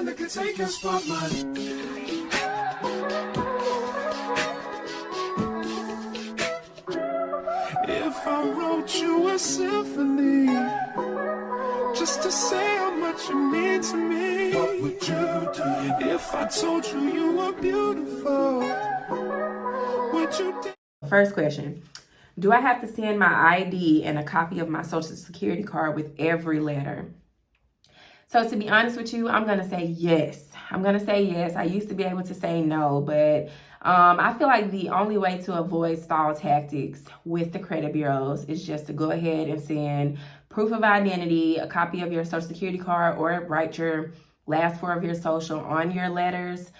one that can take your spotlight. If I wrote you a symphony, just to say how much you mean to me, what would you do? If I told you you were beautiful, would you do? First question. Do I have to send my ID and a copy of my social security card with every letter? So to be honest with you, I'm going to say yes. I'm going to say yes. I used to be able to say no, but I feel like the only way to avoid stall tactics with the credit bureaus is just to go ahead and send proof of identity, a copy of your social security card, or write your last four of your social on your letters,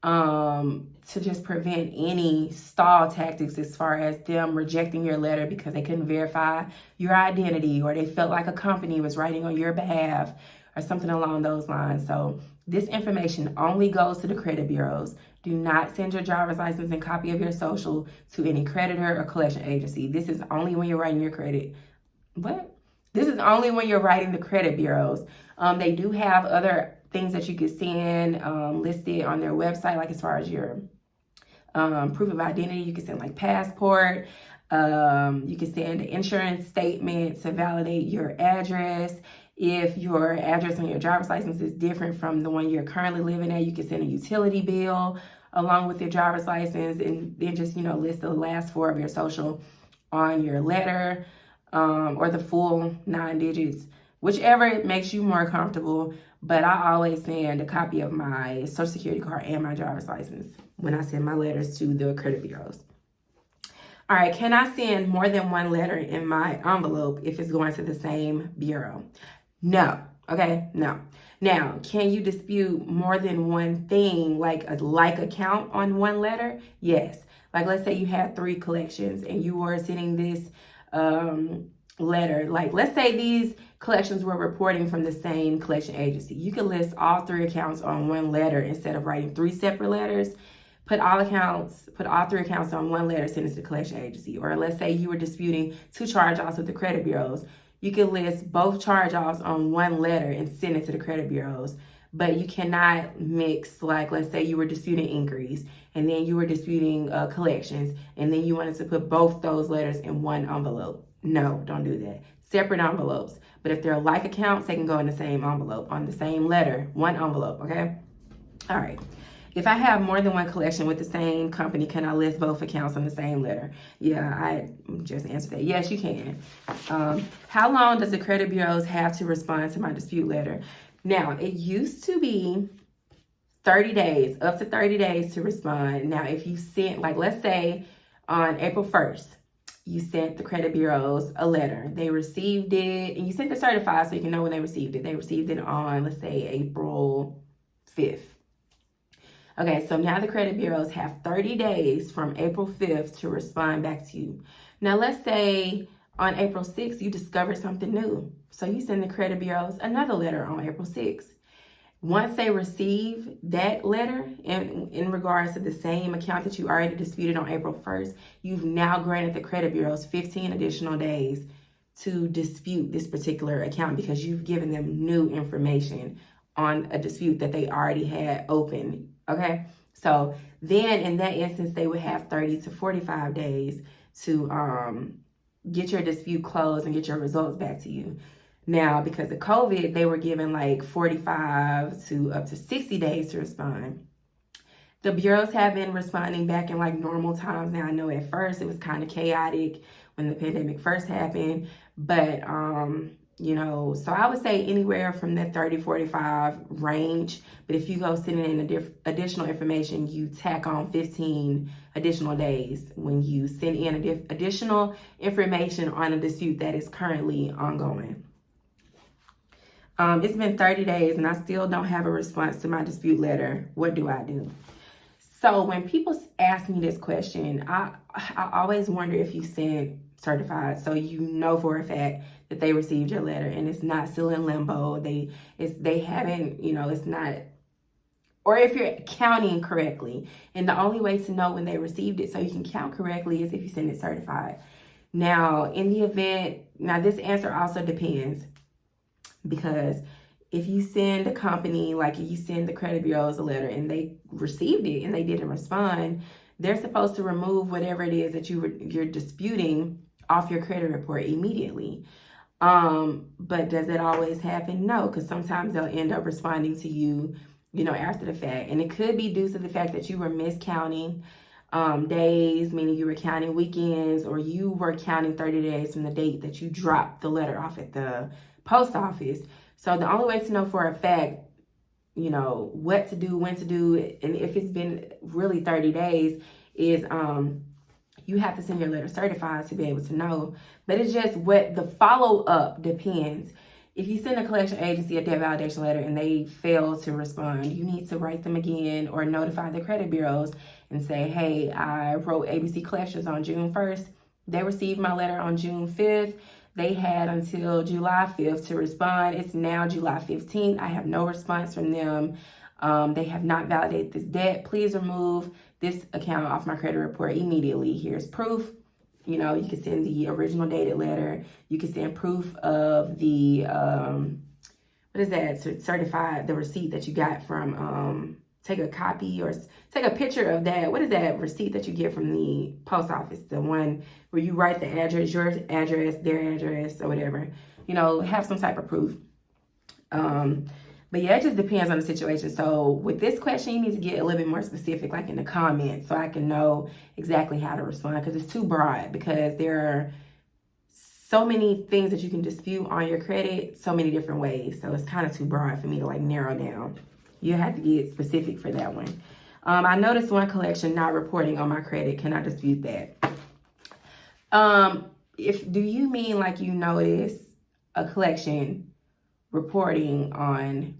to just prevent any stall tactics as far as them rejecting your letter because they couldn't verify your identity or they felt like a company was writing on your behalf or something along those lines. So this information only goes to the credit bureaus. Do not send your driver's license and copy of your social to any creditor or collection agency. This is only when you're writing your credit. What? This is only when you're writing the credit bureaus. They do have other things that you can send listed on their website, like as far as your proof of identity. You can send like passport. You can send an insurance statement to validate your address. If your address on your driver's license is different from the one you're currently living at, you can send a utility bill along with your driver's license, and then just, list the last four of your social on your letter, or the full 9 digits, whichever makes you more comfortable. But I always send a copy of my social security card and my driver's license when I send my letters to the credit bureaus. All right, can I send more than one letter in my envelope if it's going to the same bureau? No. Okay, no. Now, can you dispute more than one thing, like a like account on one letter? Yes. Like, let's say you have 3 collections and you were sending this letter. Like, let's say these collections were reporting from the same collection agency. You could list all 3 accounts on one letter instead of writing 3 separate letters. Put all 3 accounts on one letter, send it to the collection agency. Or let's say you were disputing 2 charge-offs with the credit bureaus. You can list both charge-offs on one letter and send it to the credit bureaus. But you cannot mix, like, let's say you were disputing inquiries and then you were disputing collections, and then you wanted to put both those letters in one envelope. No, don't do that. Separate envelopes. But if they're like accounts, they can go in the same envelope, on the same letter, one envelope, okay? All right. If I have more than one collection with the same company, can I list both accounts on the same letter? Yeah, I just answered that. Yes, you can. How long does the credit bureaus have to respond to my dispute letter? Now, it used to be 30 days, up to 30 days to respond. Now, if you sent, like, let's say on April 1st, you sent the credit bureaus a letter. They received it, and you sent the certified so you can know when they received it. They received it on, let's say, April 5th. Okay, so now the credit bureaus have 30 days from April 5th to respond back to you. Now, let's say on April 6th, you discover something new. So you send the credit bureaus another letter on April 6th. Once they receive that letter in regards to the same account that you already disputed on April 1st, you've now granted the credit bureaus 15 additional days to dispute this particular account because you've given them new information on a dispute that they already had open. Okay, so then in that instance, they would have 30 to 45 days to get your dispute closed and get your results back to you. Now, because of COVID, they were given like 45 to up to 60 days to respond. The bureaus have been responding back in like normal times. Now, I know at first it was kind of chaotic when the pandemic first happened, but so I would say anywhere from that 30-45 range. But if you go send in additional information, you tack on 15 additional days when you send in additional information on a dispute that is currently ongoing. It's been 30 days and I still don't have a response to my dispute letter. What do I do? So when people ask me this question, I always wonder if you sent certified, so you know for a fact that they received your letter and it's not still in limbo. They haven't, it's not, or if you're counting correctly. And the only way to know when they received it so you can count correctly is if you send it certified. Now, in the event, this answer also depends, because if you send a company, like if you send the credit bureaus a letter and they received it and they didn't respond, they're supposed to remove whatever it is that you're disputing off your credit report immediately. But does it always happen? No, because sometimes they'll end up responding to you, after the fact. And it could be due to the fact that you were miscounting days, meaning you were counting weekends, or you were counting 30 days from the date that you dropped the letter off at the post office. So the only way to know for a fact, what to do, when to do it, and if it's been really 30 days is you have to send your letter certified to be able to know. But it's just what the follow-up depends. If you send a collection agency a debt validation letter and they fail to respond, you need to write them again or notify the credit bureaus and say, hey, I wrote ABC Collections on June 1st. They received my letter on June 5th. They had until July 5th to respond. It's now July 15th. I have no response from them. They have not validated this debt. Please remove this account off my credit report immediately. Here's proof. You can send the original dated letter. You can send proof of the, certified, the receipt that you got from, take a copy or take a picture of that. What is that receipt that you get from the post office? The one where you write the address, your address, their address, or whatever. Have some type of proof. But yeah, it just depends on the situation. So with this question, you need to get a little bit more specific, like in the comments, so I can know exactly how to respond, because it's too broad, because there are so many things that you can dispute on your credit so many different ways. So it's kind of too broad for me to narrow down. You have to get specific for that one. I noticed one collection not reporting on my credit. Can I dispute that? Do you mean you notice a collection reporting on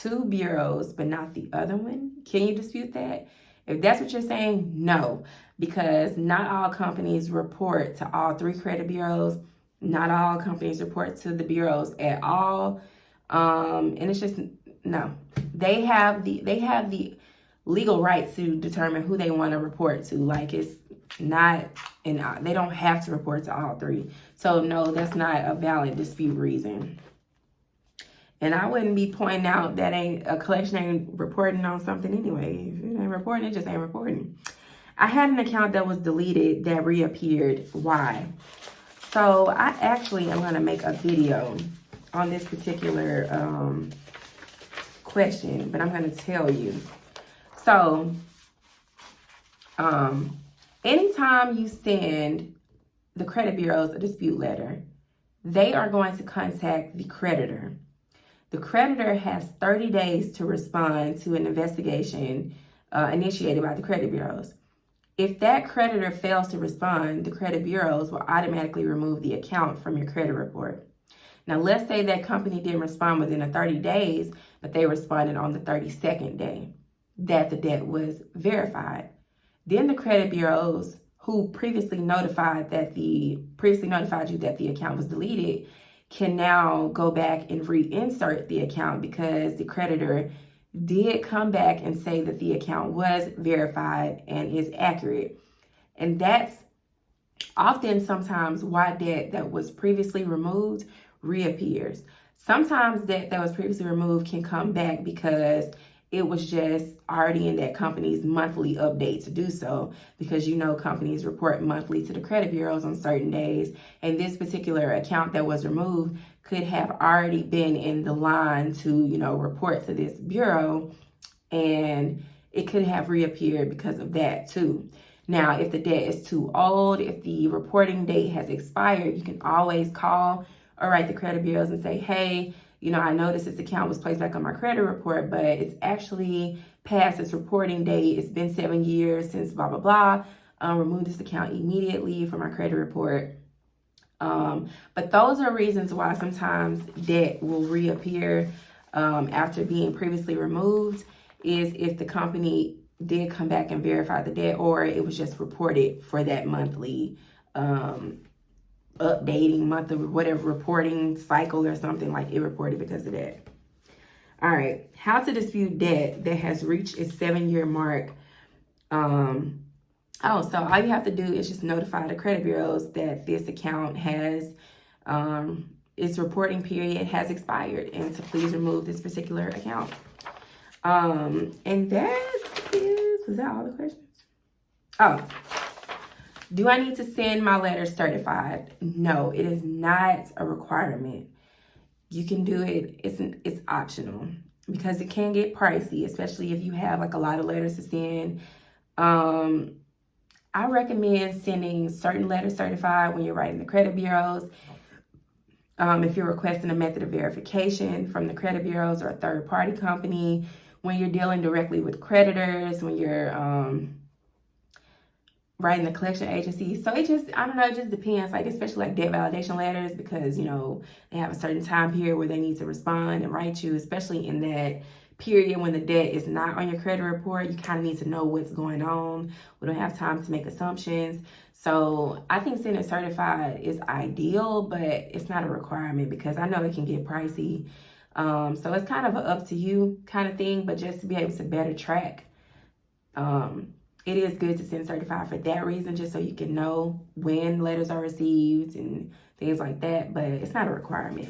2 bureaus but not the other one? Can you dispute that? If that's what you're saying, no, because not all companies report to all 3 credit bureaus. Not all companies report to the bureaus at all. And it's just, no, they have the legal right to determine who they want to report to. It's not, and they don't have to report to all 3. So no, that's not a valid dispute reason. And I wouldn't be pointing out that a collection ain't reporting on something anyway. If it ain't reporting, it just ain't reporting. I had an account that was deleted that reappeared. Why? So I actually am going to make a video on this particular question, but I'm going to tell you. So anytime you send the credit bureaus a dispute letter, they are going to contact the creditor. The creditor has 30 days to respond to an investigation initiated by the credit bureaus. If that creditor fails to respond, the credit bureaus will automatically remove the account from your credit report. Now, let's say that company didn't respond within the 30 days, but they responded on the 32nd day that the debt was verified. Then the credit bureaus who previously notified you that the account was deleted can now go back and reinsert the account, because the creditor did come back and say that the account was verified and is accurate. And that's often sometimes why debt that was previously removed reappears. Sometimes debt that was previously removed can come back because it was just already in that company's monthly update to do so, because companies report monthly to the credit bureaus on certain days, and this particular account that was removed could have already been in the line to report to this bureau, and it could have reappeared because of that too. Now, if the debt is too old, if the reporting date has expired, you can always call or write the credit bureaus and say, hey, I noticed this account was placed back on my credit report, but it's actually past its reporting date. It's been 7 years since blah, blah, blah. Remove this account immediately from my credit report. But those are reasons why sometimes debt will reappear after being previously removed, is if the company did come back and verify the debt, or it was just reported for that monthly updating month of whatever reporting cycle or something, it reported because of that. All right, how to dispute debt that has reached its 7-year mark. So all you have to do is just notify the credit bureaus that this account has its reporting period has expired and to please remove this particular account. And was that all the questions? Oh, do I need to send my letter certified? No, it is not a requirement. You can do it, it's optional because it can get pricey, especially if you have like a lot of letters to send. I recommend sending certain letters certified when you're writing the credit bureaus. If you're requesting a method of verification from the credit bureaus or a third-party company, when you're dealing directly with creditors, when you're writing the collection agency. So it just, I don't know, it just depends, like especially like debt validation letters, because, you know, they have a certain time period where they need to respond and write you, especially in that period when the debt is not on your credit report. You kind of need to know what's going on. We don't have time to make assumptions. So I think sending certified is ideal, but it's not a requirement because I know it can get pricey. So it's kind of an up to you kind of thing, but just to be able to better track, it is good to send certified for that reason, just so you can know when letters are received and things like that, but it's not a requirement.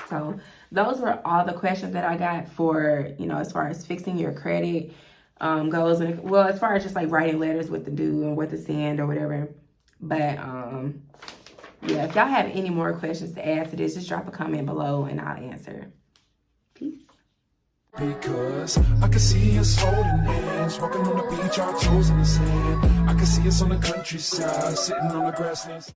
So those were all the questions that I got for, you know, as far as fixing your credit goes. Well, as far as just like writing letters, what to do and what to send or whatever. But yeah, if y'all have any more questions to add to this, just drop a comment below and I'll answer. Peace. Because I can see us holding hands, walking on the beach, our toes in the sand. I can see us on the countryside, sitting on the grasslands.